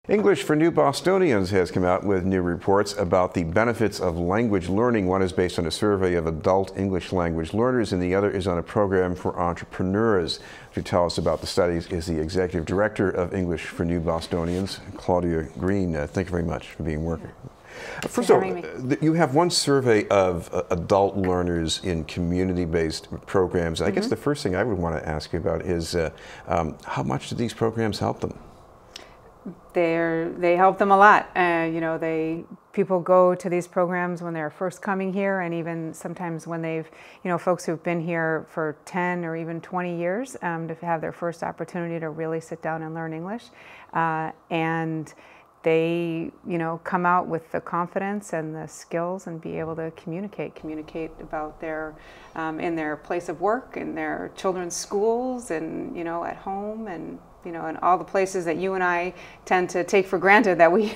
English for New Bostonians has come out with new reports about the benefits of language learning. One is based on a survey of adult English language learners, and the other is on a program for entrepreneurs. To tell us about the studies is the Executive Director of English for New Bostonians, Claudia Green. Thank you very much for being with me. First of all, you have one survey of adult learners in community-based programs. I guess the first thing I would want to ask you about is how much do these programs help them? They help them a lot. People go to these programs when they're first coming here, and even sometimes when they've, folks who've been here for 10 or even 20 years to have their first opportunity to really sit down and learn English. And they, come out with the confidence and the skills and be able to communicate about their, in their place of work, in their children's schools, and, at home, and and all the places that you and I tend to take for granted that we,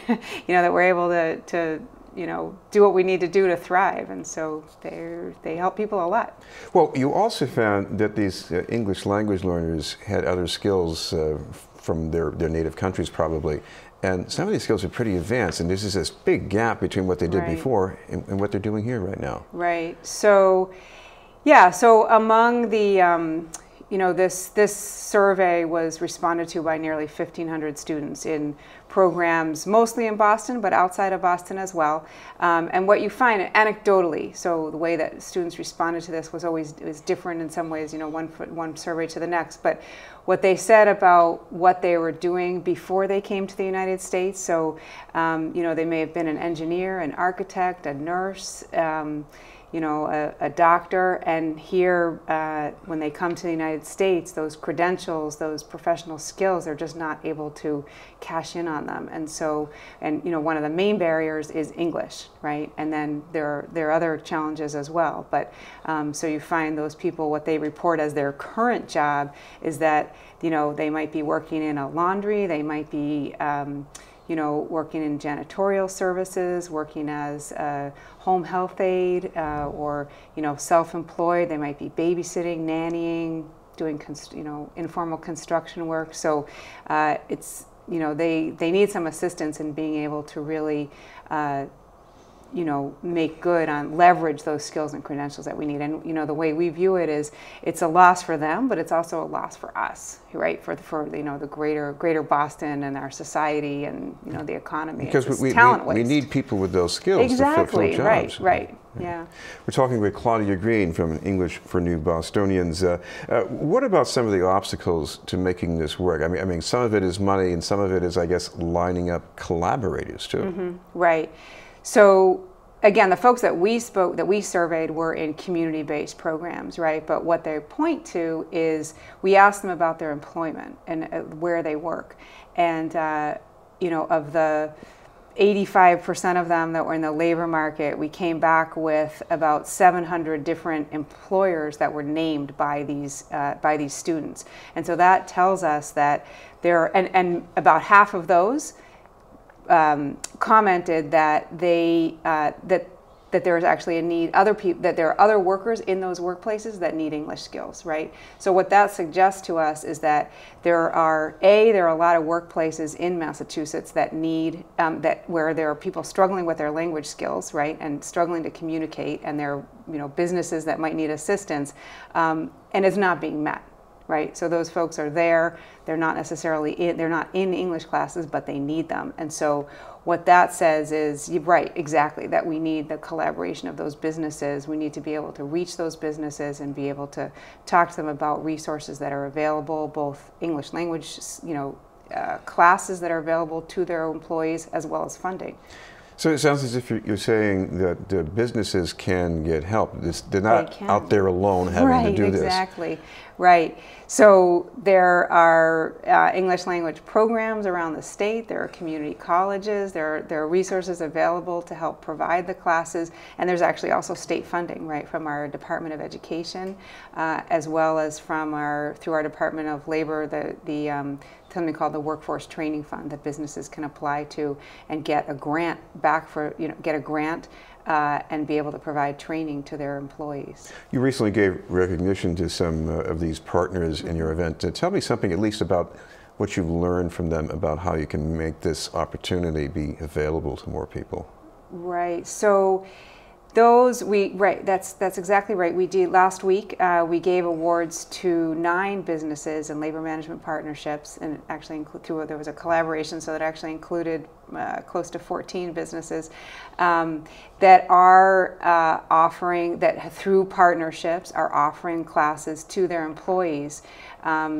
that we're able to do what we need to do to thrive. And so they help people a lot. Well, you also found that these English language learners had other skills from their native countries probably. And some of these skills are pretty advanced, and there's this big gap between what they did before and what they're doing here right now. Right. So, yeah, so among the this survey was responded to by nearly 1,500 students in programs, mostly in Boston, but outside of Boston as well. And what you find anecdotally, so the way that students responded to this was different in some ways, one survey to the next. But what they said about what they were doing before they came to the United States, so they may have been an engineer, an architect, a nurse, a doctor, and here when they come to the United States, those credentials, those professional skills, they're just not able to cash in on them. And so, one of the main barriers is English, right? And then there are other challenges as well. But so you find those people, what they report as their current job is that, they might be working in a laundry, they might be working in janitorial services, working as a home health aide, or, self-employed. They might be babysitting, nannying, doing, informal construction work. So it's, they need some assistance in being able to really, make good on, leverage those skills and credentials that we need. And, the way we view it is it's a loss for them, but it's also a loss for us, right? For the greater Boston and our society and, the economy. Because we need people with those skills to fill jobs. Right. Yeah. We're talking with Claudia Green from English for New Bostonians. What about some of the obstacles to making this work? I mean, some of it is money, and some of it is, I guess, lining up collaborators too. Right. So again, the folks that we surveyed were in community-based programs, right? But what they point to is we asked them about their employment and where they work. And, of the 85% of them that were in the labor market, we came back with about 700 different employers that were named by these students. And so that tells us that and about half of those commented that that there is actually a need, that there are other workers in those workplaces that need English skills, right? So what that suggests to us is that there are a lot of workplaces in Massachusetts that need, where there are people struggling with their language skills, right, and struggling to communicate, and there are, businesses that might need assistance, and it's not being met. Right, so those folks are there. They're not necessarily they're not in English classes, but they need them. And so what that says is, right, exactly, that we need the collaboration of those businesses. We need to be able to reach those businesses and be able to talk to them about resources that are available, both English language, classes that are available to their employees, as well as funding. So it sounds as if you're saying that businesses can get help. They're not out there alone having to do this. Exactly. Right. So there are English language programs around the state. There are community colleges. There are resources available to help provide the classes. And there's actually also state funding, right, from our Department of Education, as well as from through our Department of Labor, something called the Workforce Training Fund that businesses can apply to and get a grant back for, get a grant and be able to provide training to their employees. You recently gave recognition to some of these partners in your event. Tell me something at least about what you've learned from them about how you can make this opportunity be available to more people. Right. So that's exactly right. We did last week. We gave awards to 9 businesses and labor management partnerships, and it actually there was a collaboration, so that actually included close to 14 businesses that are offering, that through partnerships are offering classes to their employees.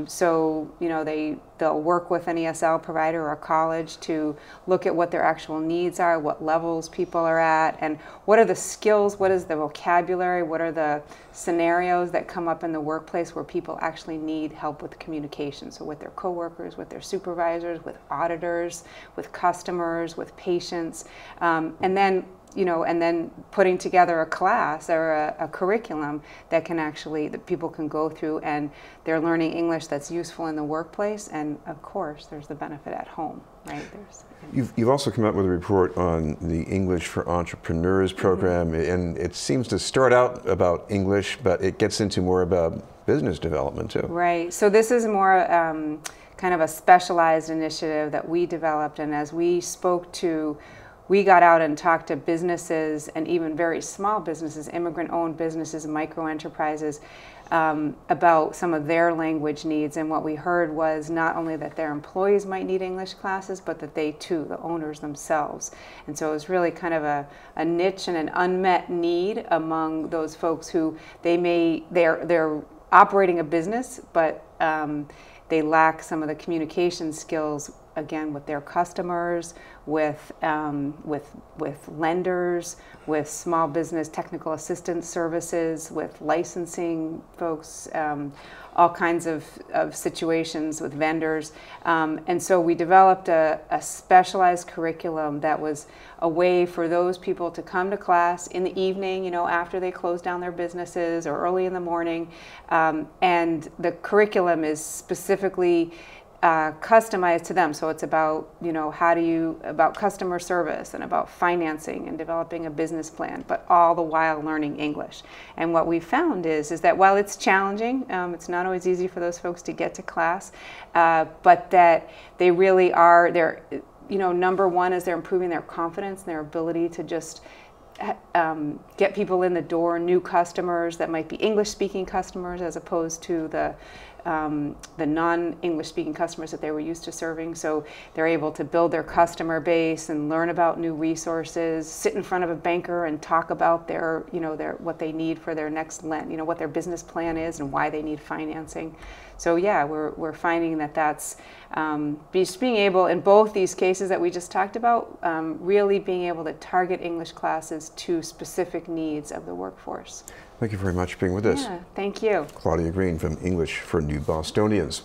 So they'll work with an ESL provider or a college to look at what their actual needs are, what levels people are at, and what are the skills, what is the vocabulary, what are the scenarios that come up in the workplace where people actually need help with communication. So with their coworkers, with their supervisors, with auditors, with customers, with patients, and then putting together a class or a curriculum that people can go through, and they're learning English that's useful in the workplace, and of course there's the benefit at home, right? You've also come out with a report on the English for Entrepreneurs program, and it seems to start out about English, but it gets into more about business development too. Right, so this is more kind of a specialized initiative that we developed, and as we got out and talked to businesses, and even very small businesses, immigrant-owned businesses, micro-enterprises, about some of their language needs. And what we heard was not only that their employees might need English classes, but that they too, the owners themselves. And so it was really kind of a niche and an unmet need among those folks who they're operating a business, but they lack some of the communication skills, again, with their customers, with lenders, with small business technical assistance services, with licensing folks, all kinds of situations with vendors. And so we developed a specialized curriculum that was a way for those people to come to class in the evening, after they close down their businesses, or early in the morning. And the curriculum is specifically customized to them. So it's about, about customer service and about financing and developing a business plan, but all the while learning English. And what we found is that while it's challenging, it's not always easy for those folks to get to class, but that they really are, number one is they're improving their confidence and their ability to just get people in the door, new customers that might be English-speaking customers as opposed to the non-English speaking customers that they were used to serving. So they're able to build their customer base and learn about new resources, sit in front of a banker and talk about what they need for their next lend, what their business plan is and why they need financing. So yeah, we're finding that's just being able, in both these cases that we just talked about, really being able to target English classes to specific needs of the workforce. Thank you very much for being with us. Yeah, thank you. Claudia Green from English for New Bostonians.